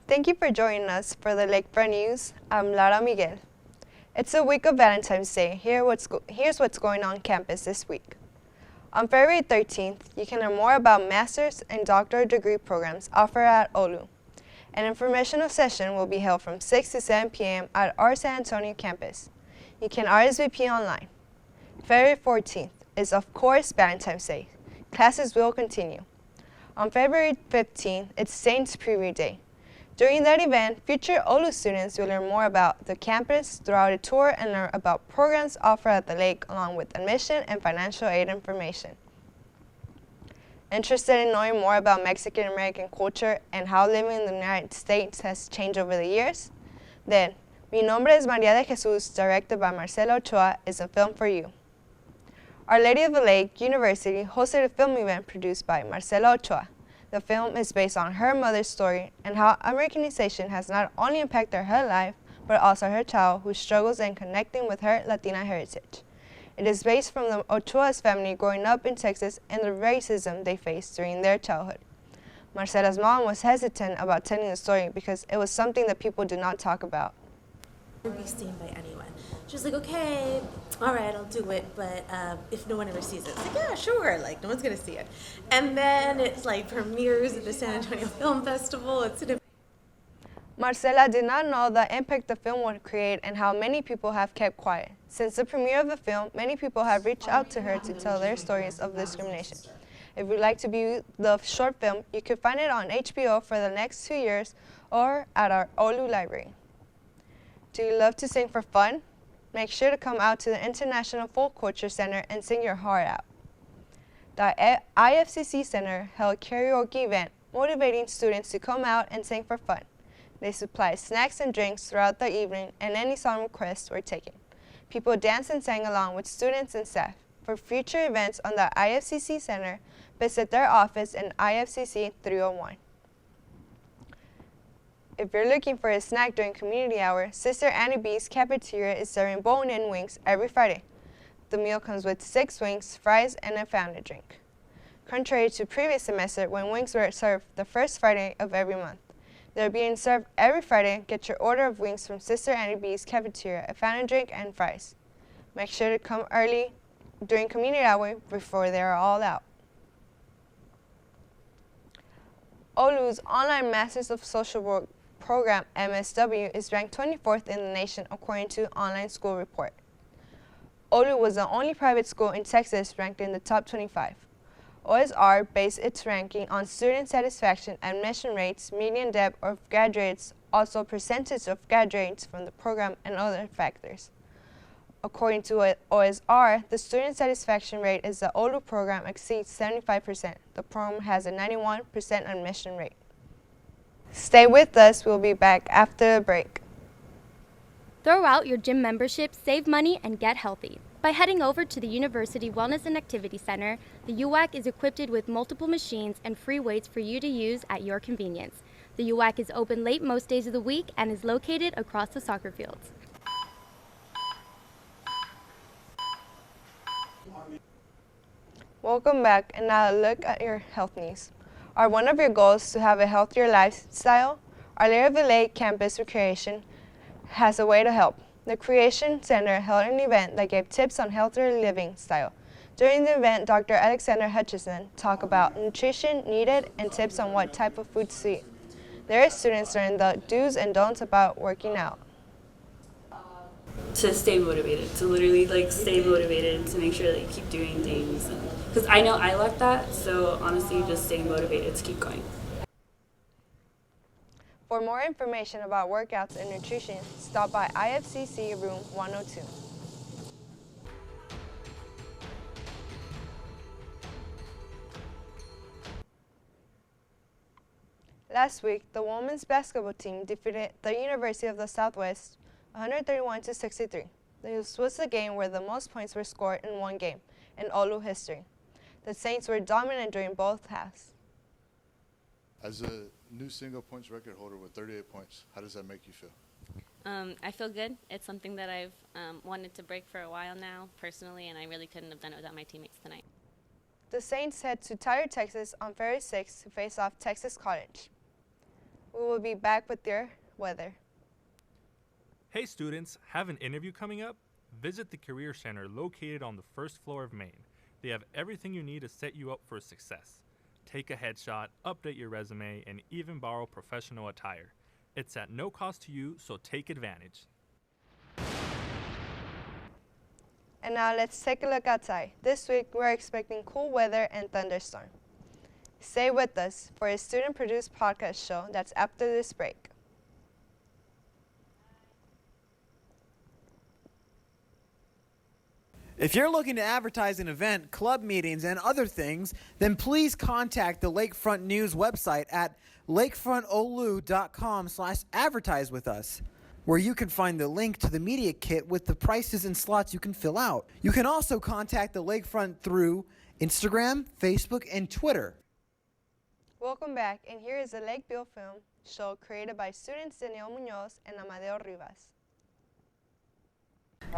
Thank you for joining us for the Lakefront News. I'm Lara Miguel. It's the week of Valentine's Day. Here's what's going on campus this week. On February 13th, you can learn more about master's and doctorate degree programs offered at OLU. An informational session will be held from 6 to 7 p.m. at our San Antonio campus. You can RSVP online. February 14th is, of course, Valentine's Day. Classes will continue. On February 15th, it's Saints Preview Day. During that event, future OLU students will learn more about the campus throughout a tour and learn about programs offered at the lake along with admission and financial aid information. Interested in knowing more about Mexican American culture and how living in the United States has changed over the years? Then, Mi Nombre es María de Jesús, directed by Marcela Ochoa, is a film for you. Our Lady of the Lake University hosted a film event produced by Marcela Ochoa. The film is based on her mother's story and how Americanization has not only impacted her life, but also her child who struggles in connecting with her Latina heritage. It is based from the Ochoa's family growing up in Texas and the racism they faced during their childhood. Marcela's mom was hesitant about telling the story because it was something that people did not talk about. Be seen by anyone. She was like, okay, all right, I'll do it, but if no one ever sees it, it's like, yeah, sure, like no one's gonna see it. And then it's like premieres at the San Antonio Film Festival. Marcela did not know the impact the film would create and how many people have kept quiet. Since the premiere of the film, many people have reached out to her to tell their stories of discrimination. If you'd like to view the short film, you can find it on HBO for the next 2 years or at our OLU library. Do you love to sing for fun? Make sure to come out to the International Folk Culture Center and sing your heart out. The IFCC Center held a karaoke event motivating students to come out and sing for fun. They supplied snacks and drinks throughout the evening and any song requests were taken. People danced and sang along with students and staff. For future events on the IFCC Center, visit their office in IFCC 301. If you're looking for a snack during community hour, Sister Annie B's cafeteria is serving bone-in wings every Friday. The meal comes with 6 wings, fries, and a fountain drink. Contrary to previous semester when wings were served the first Friday of every month, they're being served every Friday. Get your order of wings from Sister Annie B's cafeteria, a fountain drink, and fries. Make sure to come early during community hour before they are all out. OLU's online Masters of Social Work program, MSW, is ranked 24th in the nation according to Online School Report. OLU was the only private school in Texas ranked in the top 25. OSR based its ranking on student satisfaction, admission rates, median depth of graduates, also percentage of graduates from the program, and other factors. According to OSR, the student satisfaction rate is the OLU program exceeds 75%. The program has a 91% admission rate. Stay with us. We'll be back after the break. Throw out your gym membership, save money, and get healthy. By heading over to the University Wellness and Activity Center, the UWAC is equipped with multiple machines and free weights for you to use at your convenience. The UWAC is open late most days of the week and is located across the soccer fields. Welcome back, and now look at your health needs. Are one of your goals to have a healthier lifestyle? Our Lady of the Lake Campus Recreation has a way to help. The Creation Center held an event that gave tips on healthier living style. During the event, Dr. Alexander Hutchison talked about nutrition needed and tips on what type of foods to eat. Their students learned the do's and don'ts about working out. To stay motivated, to literally stay motivated, to make sure that you keep doing things. Because I know I lack that, so honestly just staying motivated to keep going. For more information about workouts and nutrition, stop by IFCC room 102. Last week, the women's basketball team defeated the University of the Southwest 131-63. This was the game where the most points were scored in one game in OLU history. The Saints were dominant during both halves. As a new single points record holder with 38 points, how does that make you feel? I feel good. It's something that I've wanted to break for a while now, personally, and I really couldn't have done it without my teammates tonight. The Saints head to Tyler, Texas on February 6th to face off Texas College. we will be back with your weather. Hey students, have an interview coming up? Visit the Career Center located on the first floor of Maine. They have everything you need to set you up for success. Take a headshot, update your resume, and even borrow professional attire. It's at no cost to you, so take advantage. And now let's take a look outside. This week we're expecting cool weather and thunderstorm. Stay with us for a student-produced podcast show that's after this break. If you're looking to advertise an event, club meetings, and other things, then please contact the Lakefront News website at lakefrontolu.com/advertise with us, where you can find the link to the media kit with the prices and slots you can fill out. You can also contact the Lakefront through Instagram, Facebook, and Twitter. Welcome back, and here is the Lakeview Film Show created by students Daniel Munoz and Amadeo Rivas.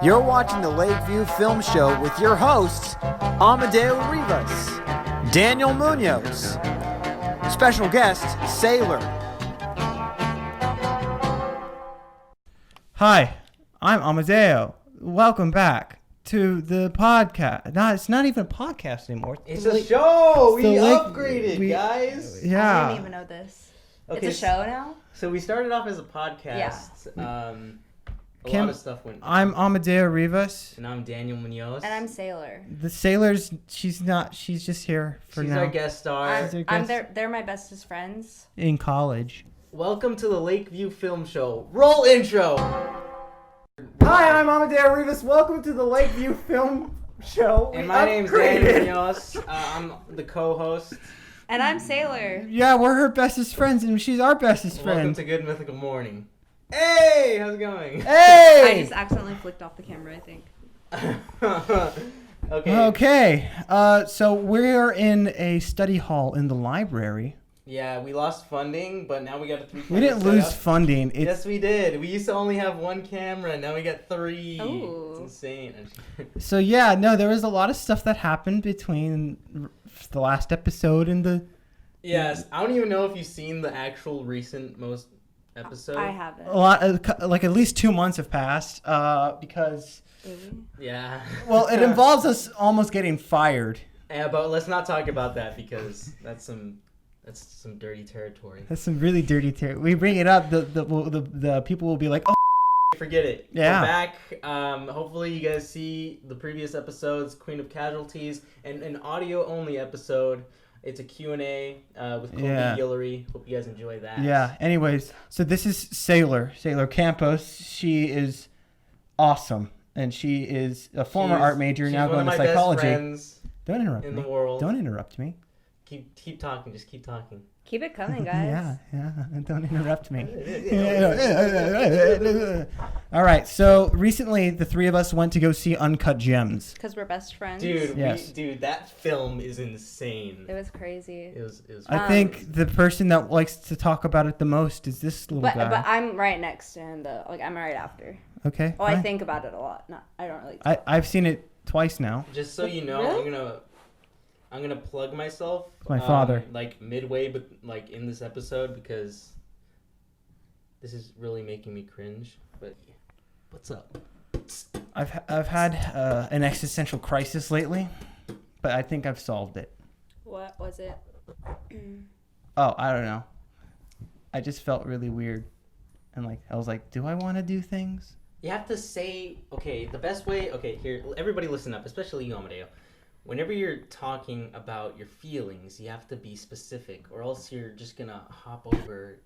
You're watching the Lakeview Film Show with your hosts, Amadeo Rivas, Daniel Munoz, special guest, Sailor. Hi, I'm Amadeo. Welcome back to the podcast. No, it's not even a podcast anymore. It's a show! We the upgraded, guys! Yeah. I didn't even know this. Okay, It's a show now? So we started off as a podcast. A lot of stuff went down. I'm Amadeo Rivas. And I'm Daniel Munoz. And I'm Sailor. The Sailor's, she's just here for She's now. our guest star. They're my bestest friends. In college. Welcome to the Lakeview Film Show. Roll intro! Hi, I'm Amadeo Rivas. Welcome to the Lakeview Film Show. And my name's Daniel Munoz. I'm the co-host. And I'm Sailor. Yeah, we're her bestest friends, and she's our bestest friend. Welcome to Good Mythical Morning. Hey, how's it going? Hey! I just accidentally flicked off the camera, I think. Okay. So we're in a study hall in the library. Yeah, we lost funding, but now we got a 3 camera We didn't lose setup. funding. Yes, we did. We used to only have 1 camera, and now we got 3. Ooh. It's insane. So yeah, no, there was a lot of stuff that happened between the last episode and the. Yes, I don't even know if you've seen the actual recent most episode. I haven't. A lot, like at least 2 months have passed, because. Yeah. Well, it involves us almost getting fired. Yeah, but let's not talk about that because that's some dirty territory. That's some really dirty territory. We bring it up, the people will be like, oh. Forget it. Yeah. We're back. Hopefully you guys see the previous episodes, Queen of Casualties, and an audio-only episode. It's a Q&A with Colby Guillory. Hope you guys enjoy that. Yeah. Anyways, so this is Sailor Campos. She is awesome, and she is a former art major, now going to psychology. Best friends Don't interrupt in me. the world. Don't interrupt me. Keep talking. Just keep talking. Keep it coming, guys. Yeah. Don't interrupt me. All right. So recently, the three of us went to go see Uncut Gems. Because we're best friends. Dude, Yes. that film is insane. It was crazy. It was I think the person that likes to talk about it the most is this little guy. But I'm right next to him, though. Like, I'm right after. Okay. Oh, I fine. think about it a lot. No, I don't really. I've seen it twice now. Just so you know, Really? I'm gonna plug myself. My father. Like midway, but like in this episode because this is really making me cringe. But what's up? I've had an existential crisis lately, but I think I've solved it. What was it? Oh, I don't know. I just felt really weird, and like I was like, do I want to do things? You have to say, okay, the best way. Okay, here, everybody, listen up, especially you, Amadeo. Whenever you're talking about your feelings, you have to be specific, or else you're just gonna hop over,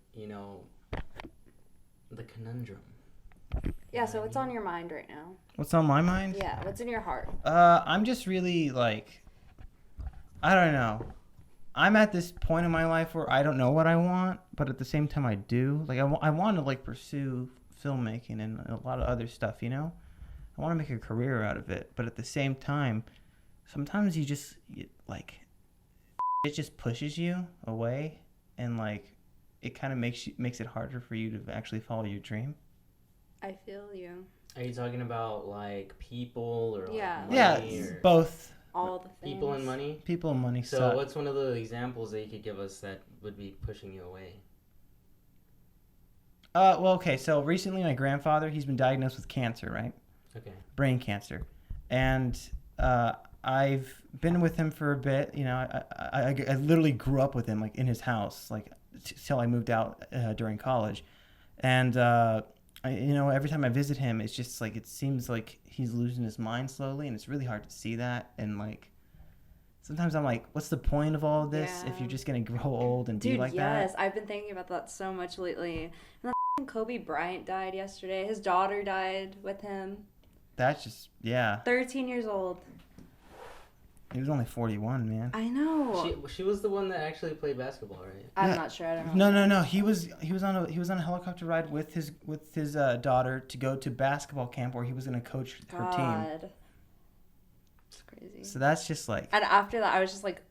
the conundrum. Yeah, so what's on your mind right now? What's on my mind? Yeah, what's in your heart? I'm just really like, I don't know. I'm at this point in my life where I don't know what I want, but at the same time I do. Like I want to like pursue filmmaking and a lot of other stuff, I want to make a career out of it, but at the same time, sometimes it just pushes you away, and like it kind of makes it harder for you to actually follow your dream. I feel you. Are you talking about like people or Yeah. like Yeah, money or both. All the things. people and money? People and money So suck. what's one of the examples that you could give us that would be pushing you away? Well, okay. So recently, my grandfather, he's been diagnosed with cancer, right? Okay. Brain cancer, and I've been with him for a bit. You know, I literally grew up with him, like in his house, like till I moved out during college, and every time I visit him, it's just like it seems like he's losing his mind slowly, and it's really hard to see that. And like sometimes I'm like, what's the point of all of this if you're just gonna grow old and be like that? Yes, I've been thinking about that so much lately. And then Kobe Bryant died yesterday. His daughter died with him. That's just 13 years old. He was only 41, man. I know. She was the one that actually played basketball, right? I'm not sure. I don't know. No. He was on a helicopter ride with his daughter to go to basketball camp where he was going to coach her team. It's crazy. So that's just like. And after that, I was just like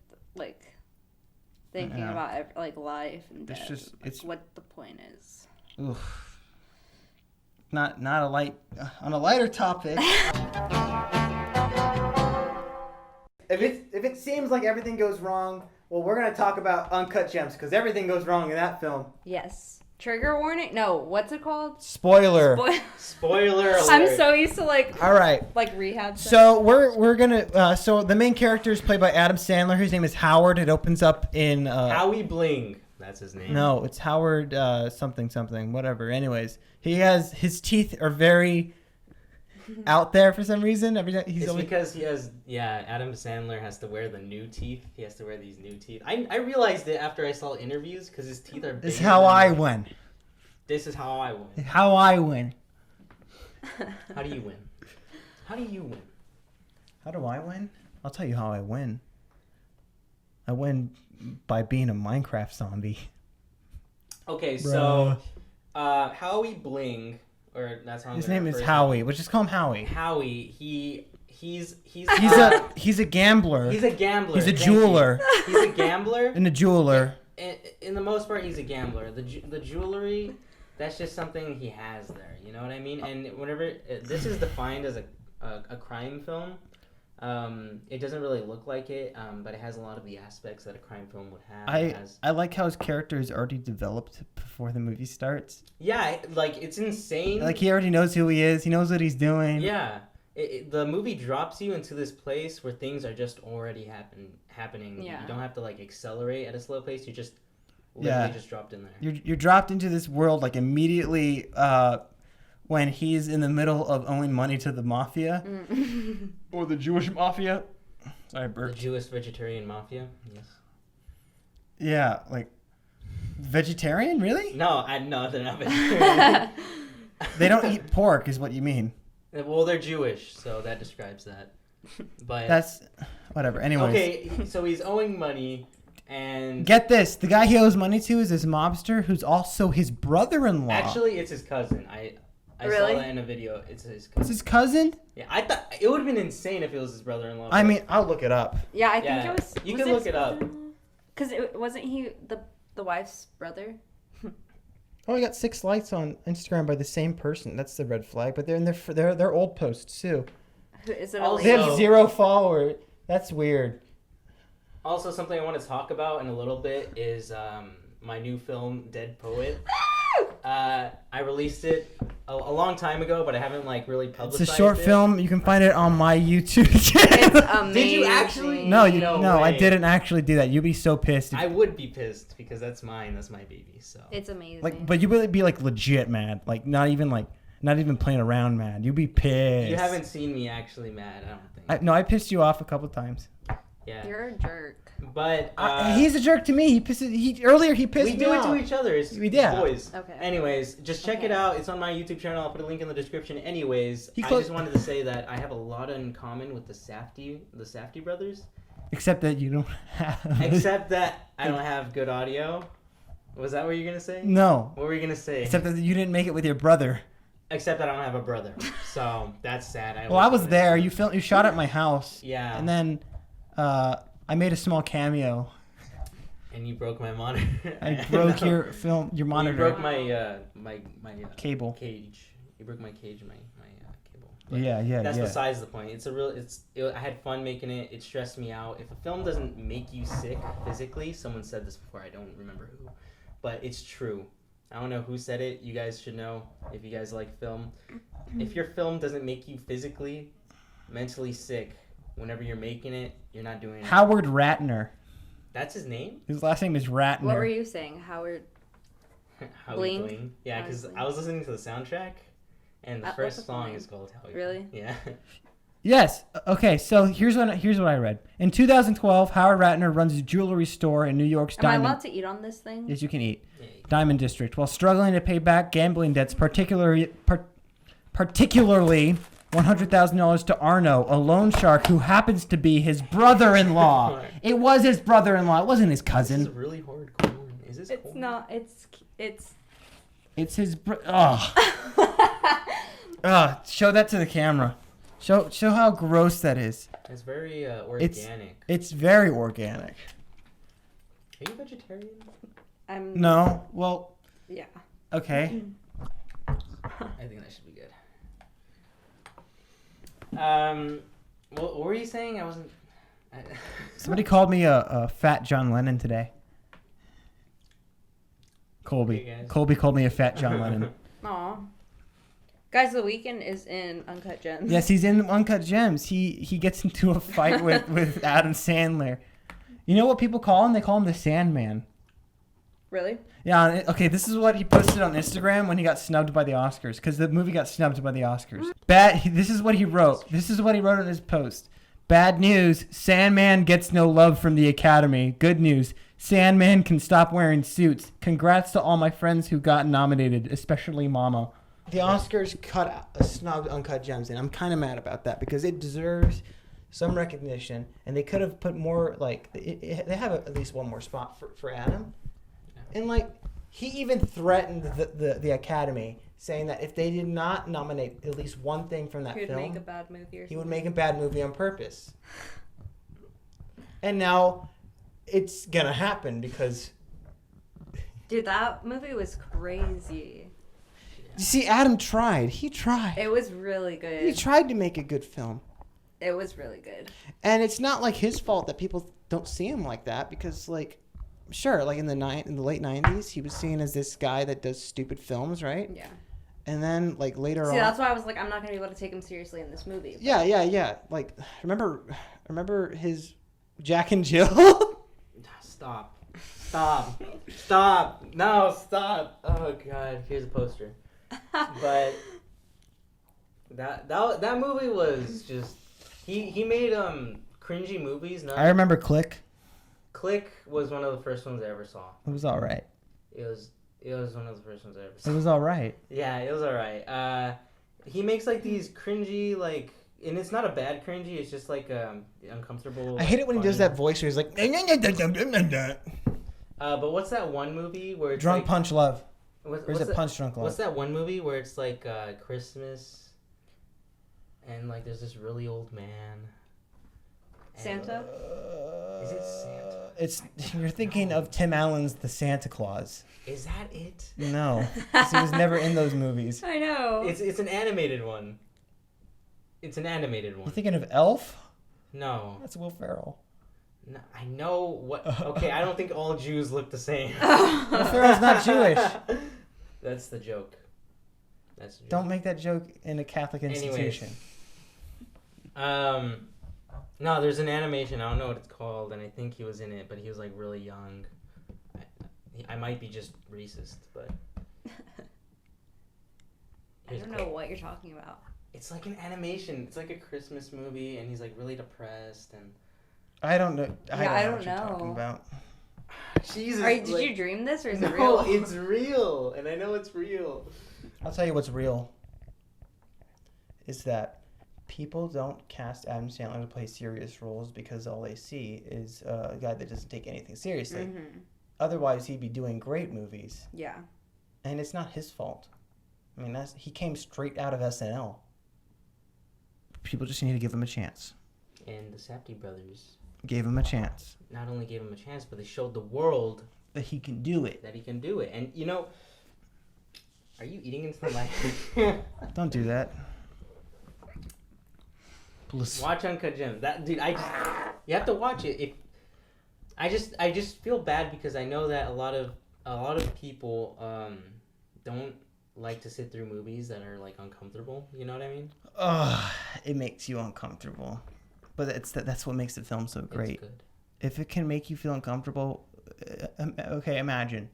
thinking about like life and death. It's what the point is. Oof. Not a light on a lighter topic. If it seems like everything goes wrong, well, we're gonna talk about Uncut Gems because everything goes wrong in that film. Yes. Trigger warning? No. What's it called? Spoiler. Spoiler alert. I'm so used to All right. like rehab. So we're gonna so the main character is played by Adam Sandler. His name is Howard. It opens up in Howie Bling. That's his name. No, it's Howard something whatever. Anyways, his teeth are very out there for some reason. Because Adam Sandler has to wear the new teeth. He has to wear these new teeth. I realized it after I saw interviews because his teeth are bigger. This is how I win. This is how I win. How I win. How do you win? How do you win? How do I win? I'll tell you how I win. I win by being a Minecraft zombie. Okay, so Howie Bling, or that's how his name is Howie. We'll just call him Howie. Howie, he's a gambler. He's a gambler. He's a jeweler. He's a gambler. And a jeweler. In the most part, he's a gambler. The jewelry, that's just something he has there. You know what I mean? And whenever this is defined as a crime film, it doesn't really look like it, but it has a lot of the aspects that a crime film would have. I like how his character is already developed before the movie starts. Yeah, like it's insane. Like he already knows who he is. He knows what he's doing. Yeah, the movie drops you into this place where things are just already happening. Yeah. You don't have to like accelerate at a slow pace. You just literally just dropped in there. You're dropped into this world like immediately. When he's in the middle of owing money to the mafia. Or the Jewish mafia. Sorry, Bert. The Jewish vegetarian mafia, yes. Yeah, like, vegetarian, really? No, they're not vegetarian. They don't eat pork, is what you mean. Well, they're Jewish, so that describes that. But that's, whatever, anyways. Okay, so he's owing money, and... Get this, the guy he owes money to is this mobster who's also his brother-in-law. Actually, it's his cousin. I Really? saw that in a video. It's his cousin. It's his cousin? Yeah, I thought it would have been insane if it was his brother-in-law. I mean, I'll look it up. Yeah, I think it was. You can look it up. Because wasn't he the wife's brother? Oh, I got 6 likes on Instagram by the same person. That's the red flag. But they're in their old posts too. Is it Also- They have 0 followers. That's weird. Also, something I want to talk about in a little bit is my new film, Dead Poet. I released it a long time ago, but I haven't like really publicized it. It's a short film. You can find it on my YouTube channel. It's amazing. Did you actually? No, I way. didn't actually do that. You'd be so pissed. I would be pissed because that's mine. That's my baby. So It's amazing. Like, but you would be like legit mad. Like not even playing around mad. You'd be pissed. you haven't seen me actually mad. I don't think. I pissed you off a couple times. Yeah. You're a jerk. But he's a jerk to me. Earlier he pissed we me do off. it to each other. It's Yeah. boys. Okay. Anyways, just check it out. It's on my YouTube channel. I'll put a link in the description. Anyways, I just wanted to say that I have a lot in common with the Safdie brothers. Except that you don't have. Except that I don't have good audio. Was that what you're gonna say? No. What were you gonna say? Except that you didn't make it with your brother. Except I don't have a brother. So that's sad. I was there. You shot at my house. Yeah. And then I made a small cameo. And you broke my monitor. I broke your monitor. You broke my my cable cage. You broke my cage, my cable. But yeah. That's besides the point. I had fun making it. It stressed me out. If a film doesn't make you sick physically, someone said this before. I don't remember who, but it's true. I don't know who said it. You guys should know if you guys like film. If your film doesn't make you physically, mentally sick, whenever you're making it, you're not doing it. Howard Ratner. That's his name? His last name is Ratner. What were you saying, Howard? Howie Bling? Bling. Yeah, because Bling. I was listening to the soundtrack, and the What's first the song name? is called Howie. Really? Yeah. Yes. Okay. So here's what I read. In 2012, Howard Ratner runs a jewelry store in New York's Am I Diamond. allowed to eat on this thing? Yes, you can eat. Yeah, Diamond District, while struggling to pay back gambling debts, particularly $100,000 to Arno, a loan shark who happens to be his brother-in-law. It was his brother-in-law. It wasn't his This is cousin. really hard corn. Is this It's corn? not. It's. It's his. Show that to the camera. Show how gross that is. It's very organic. It's very organic. Are you vegetarian? I'm. No. Well. Yeah. Okay. I think that should be good. What were you saying? I wasn't. Somebody called me a fat John Lennon today. Colby. Okay, guys. Colby called me a fat John Lennon. Aw. Guys, The Weeknd is in Uncut Gems. Yes, he's in Uncut Gems. He gets into a fight with Adam Sandler. You know what people call him? They call him the Sandman. Really? Yeah, okay, this is what he posted on Instagram when he got snubbed by the Oscars, because the movie got snubbed by the Oscars. This is what he wrote. This is what he wrote on his post. Bad news, Sandman gets no love from the Academy. Good news, Sandman can stop wearing suits. Congrats to all my friends who got nominated, especially Mama. The Oscars snubbed Uncut Gems, and I'm kind of mad about that, because it deserves some recognition, and they could have put more, like, they have at least one more spot for Adam. And, like, he even threatened the Academy, saying that if they did not nominate at least one thing from that He would film, make a bad movie or something. he would make a bad movie on purpose. And now it's going to happen because... Dude, that movie was crazy. You see, Adam tried. He tried. It was really good. He tried to make a good film. It was really good. And it's not, like, his fault that people don't see him like that, because, like... Sure, like in the late 90s, he was seen as this guy that does stupid films, right? Yeah. And then, like, later on... See, that's why I was like, I'm not going to be able to take him seriously in this movie. Yeah. Like, remember his Jack and Jill? Stop. No, stop. Oh, God. Here's a poster. But that movie was just... He made cringy movies. I remember Click. Click was one of the first ones I ever saw. It was all right. It was one of the first ones I ever saw. It was all right. Yeah, it was all right. He makes like these cringy, like, and it's not a bad cringy. It's just like uncomfortable. I hate it when he does that voice where he's like... But what's that one movie where it's Drunk like, Punch Love. What's Or is it that- Punch Drunk Love? What's that one movie where it's like Christmas, and like there's this really old man. Santa? Is it Santa? You're thinking of Tim Allen's The Santa Claus. Is that it? No. 'Cause he was never in those movies. I know. It's an animated one. It's an animated one. You thinking of Elf? No. That's Will Ferrell. No, I know what. Okay, I don't think all Jews look the same. Will Ferrell's not Jewish. That's the joke. That's the joke. Don't make that joke in a Catholic institution. Anyways, no, there's an animation. I don't know what it's called, and I think he was in it, but he was like really young. I might be just racist, but I don't know what you're talking about. It's like an animation. It's like a Christmas movie, and he's like really depressed and. I don't know. I don't what you're talking know. about. Jesus. Did you dream this or is it real? No, it's real, and I know it's real. I'll tell you what's real. Is that people don't cast Adam Sandler to play serious roles because all they see is a guy that doesn't take anything seriously. Mm-hmm. Otherwise, he'd be doing great movies. Yeah. And it's not his fault. I mean, he came straight out of SNL. People just need to give him a chance. And the Safdie brothers Gave him a chance. not only gave him a chance, but they showed the world That he can do it. that he can do it. And you know, are you eating into the mic? Don't do that. Watch Uncut Gems. That dude, you have to watch it. I just feel bad because I know that a lot of people don't like to sit through movies that are like uncomfortable. You know what I mean? It makes you uncomfortable, but that's what makes the film so great. It's good. If it can make you feel uncomfortable, okay, imagine.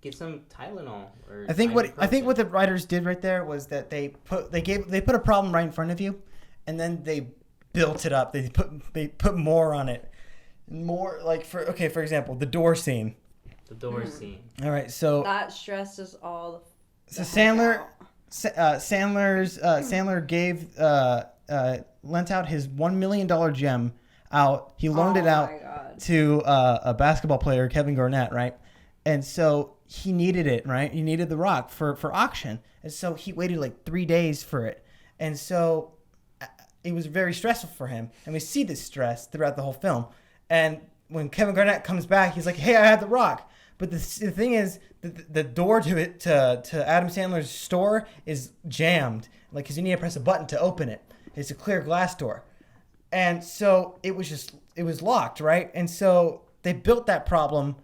Get some Tylenol. Or I think what ibuprofen. the writers did right there was that they put a problem right in front of you, and then they built it up. They put more on it, more like for example, the door scene. The door scene. All right, so That stresses all. So Sandler gave lent out his $1 million gem out. He loaned it out to a basketball player, Kevin Garnett, right? And so he needed it, right? He needed the rock for auction. And so he waited like 3 days for it. And so it was very stressful for him. And we see this stress throughout the whole film. And when Kevin Garnett comes back, he's like, hey, I have the rock. But the thing is, the door to Adam Sandler's store is jammed, like, because you need to press a button to open it. It's a clear glass door, and so it was locked, right? And so they built that problem.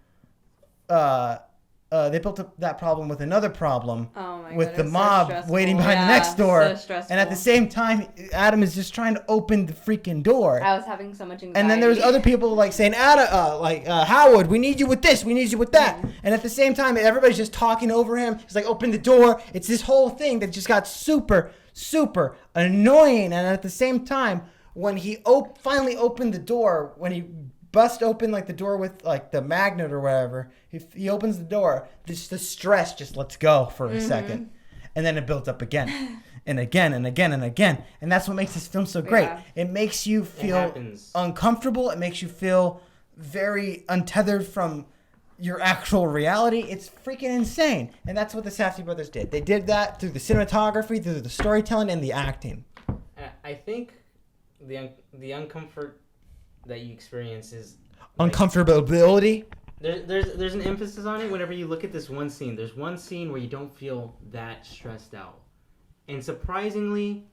They built up that problem with another problem with the mob waiting behind the next door. And at the same time, Adam is just trying to open the freaking door. I was having so much anxiety. And then there was other people like saying, Howard, we need you with this, we need you with that. And at the same time, everybody's just talking over him. He's like, open the door. It's this whole thing that just got super, super annoying. And at the same time, when he finally opened the door, when he bust open like the door with like the magnet or whatever, he opens the door, the stress just lets go for a second, and then it builds up again and again and again and again. And that's what makes this film so great. It makes you feel uncomfortable. It makes you feel very untethered from your actual reality. It's freaking insane. And that's what the Safdie brothers did. They did that through the cinematography, through the storytelling, and the acting. I think the uncomfort that you experience is uncomfortability. There's an emphasis on it whenever you look at this one scene. There's one scene where you don't feel that stressed out, and surprisingly,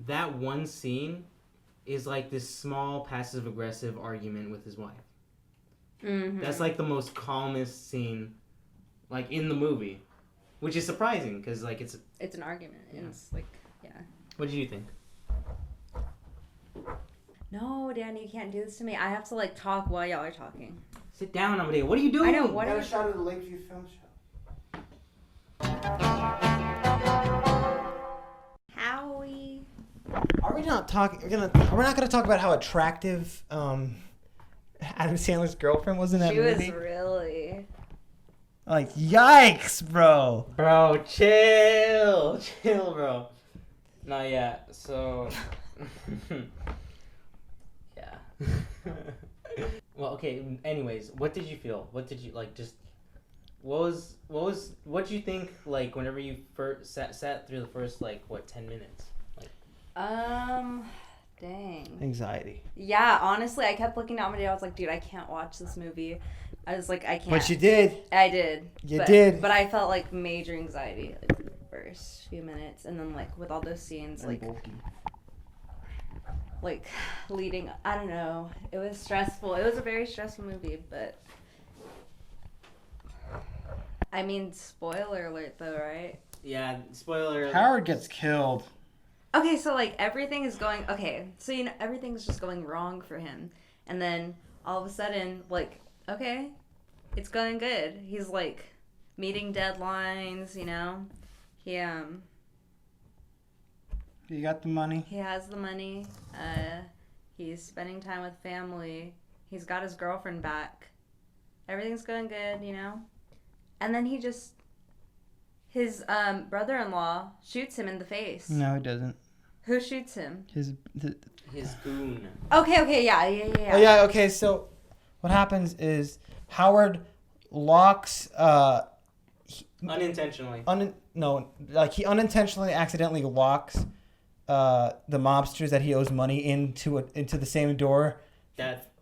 that one scene is like this small passive aggressive argument with his wife. That's like the most calmest scene, like in the movie, which is surprising because like it's an argument. Yeah. It's like What did you think? No, Danny, you can't do this to me. I have to like talk while y'all are talking. Sit down, Amadeo. What are you doing? I know. What Got are a shot of the Lakeview Film Show. Howie? Are we not talking? We're not going to talk about how attractive Adam Sandler's girlfriend was in that movie. She was really. Like, yikes, bro. Bro, chill, bro. No, yeah. So. Yeah. Well, okay. Anyways, what did you feel? What did you like? Just what did you think? Like whenever you first sat through the first 10 minutes? Dang. Anxiety. Yeah, honestly, I kept looking at my day. I was like, dude, I can't watch this movie. I was like, I can't. But you did. I did. You did. But I felt like major anxiety like the first few minutes, and then like with all those scenes, like leading, I don't know. It was stressful. It was a very stressful movie, but I mean, spoiler alert though, right? Yeah, spoiler alert. Howard gets killed. Okay, so like everything is going so everything's just going wrong for him, and then all of a sudden okay, it's going good. He's like meeting deadlines, You got the money. He has the money. He's spending time with family. He's got his girlfriend back. Everything's going good, And then his brother-in-law shoots him in the face. No, he doesn't. Who shoots him? His goon. Okay, yeah. Oh, yeah, okay, so what happens is Howard locks... Unintentionally. He unintentionally accidentally locks the mobsters that he owes money into the same door.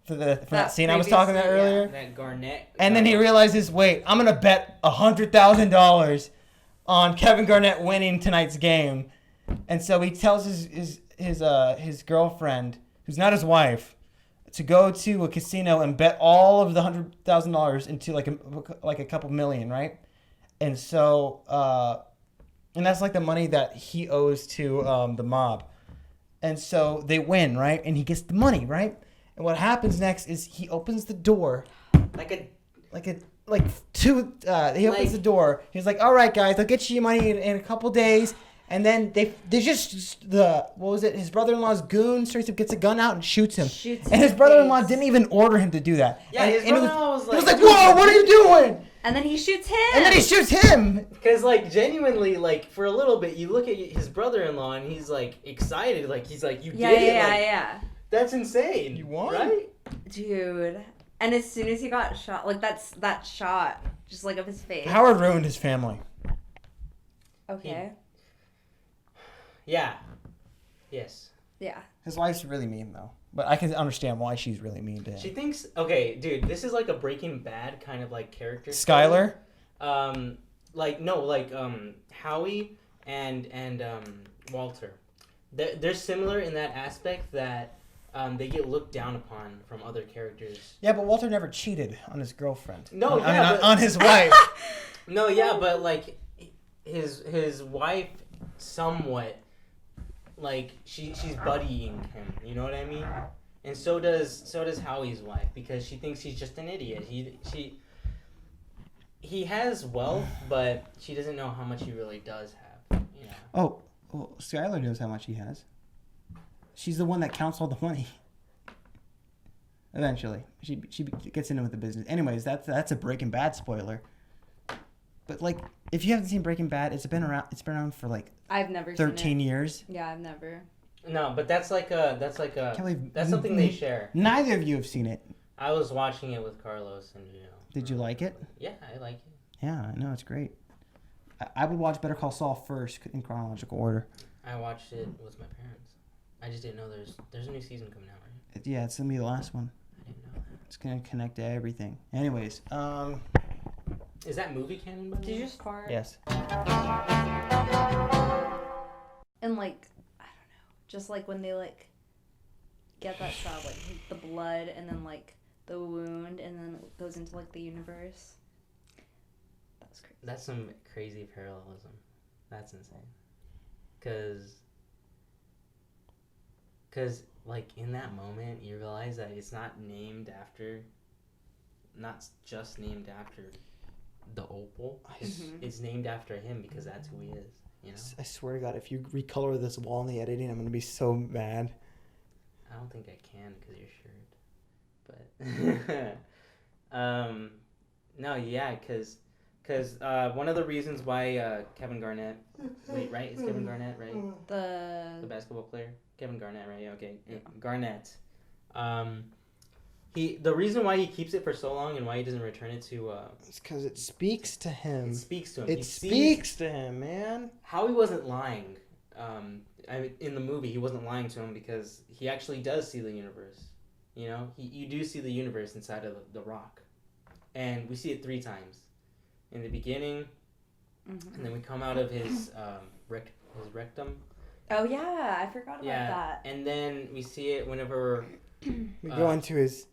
For that scene I was talking about earlier. That Garnett. And then he realizes, wait, I'm gonna bet $100,000 on Kevin Garnett winning tonight's game, and so he tells his girlfriend, who's not his wife, to go to a casino and bet all of the $100,000 into like a couple million, right? And so, and that's like the money that he owes to the mob. And so they win, right? And he gets the money, right? And what happens next is he opens the door. He opens the door. He's like, all right, guys, I'll get you your money in a couple days. And then his brother-in-law's goon straight up gets a gun out and shoots him. And his brother-in-law didn't even order him to do that. Yeah, and, his brother-in-law was like... He was like, whoa, what are you doing? And then he shoots him. Because, like, genuinely, like, for a little bit, you look at his brother-in-law and he's, like, excited. Like, he's like, you did it. Yeah. That's insane. You won? Right? Dude. And as soon as he got shot, like, that shot, just, like, of his face. Howard ruined his family. Okay. Yeah. Yes. Yeah. His wife's really mean, though. But I can understand why she's really mean to him. She thinks, okay, dude, this is like a Breaking Bad kind of like character. Skylar? Howie and Walter. They're similar in that aspect that they get looked down upon from other characters. Yeah, but Walter never cheated on his girlfriend. No, on his wife. No, yeah, but like his wife somewhat, like she's buddying him, you know what I mean? And so does Howie's wife, because she thinks he's just an idiot. He has wealth, but she doesn't know how much he really does have. You know? Oh, well, Skylar knows how much he has. She's the one that counts all the money. Eventually, she gets into with the business. Anyways, that's a Breaking Bad spoiler. But like, if you haven't seen Breaking Bad, it's been around for like I've never 13 years. Yeah, I've never. No, but that's something they share. Neither of you have seen it. I was watching it with Carlos, and Did you like it? Yeah, I like it. Yeah, I know, it's great. I would watch Better Call Saul first in chronological order. I watched it with my parents. I just didn't know there's a new season coming out, right? Yeah, it's gonna be the last one. I didn't know that. It's gonna connect to everything. Anyways, Is that movie canon, by the way? Did you just fart? Yes. And like, I don't know, just like when they like get that shot of like the blood and then like the wound and then it goes into like the universe. That was crazy. That's some crazy parallelism. That's insane. Cause like in that moment you realize that it's not just named after the opal. It's named after him because that's who he is. You know? I swear to God, if you recolor this wall in the editing, I'm gonna be so mad. I don't think I can because your shirt. But no, yeah, because one of the reasons why Kevin Garnett, wait, right? It's Kevin Garnett, right? The basketball player, Kevin Garnett, right? Okay, Garnett. The reason why he keeps it for so long and why he doesn't return it to it's because it speaks to him. It speaks to him. It speaks to him, man. Howie wasn't lying. In the movie, he wasn't lying to him because he actually does see the universe. You know, you do see the universe inside of the rock, and we see it 3 times. In the beginning, and then we come out of his rectum. Oh yeah, I forgot about that. And then we see it whenever we go into his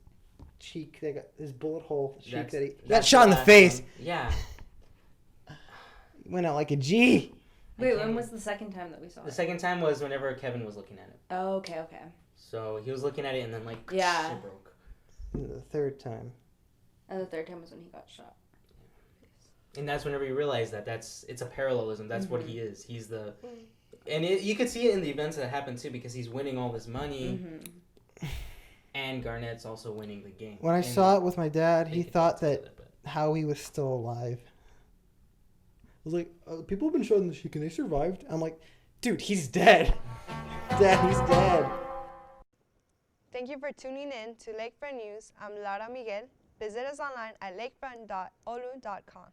cheek. They got his bullet hole cheek that he got shot in the face. Yeah. Went out like a G. Wait, when was the second time that we saw it? The second time was whenever Kevin was looking at it. Oh, okay. So he was looking at it and then like yeah. Shit broke. The third time. And the third time was when he got shot. And that's whenever you realize that it's a parallelism. That's what he is. He's the, and you could see it in the events that happen too because he's winning all this money, and Garnett's also winning the game. When I saw it with my dad, he thought that Howie was still alive. I was like, people have been shot in the cheek and they survived. I'm like, dude, he's dead. Dad, he's dead. Thank you for tuning in to Lakefront News. I'm Lara Miguel. Visit us online at lakefront.olu.com.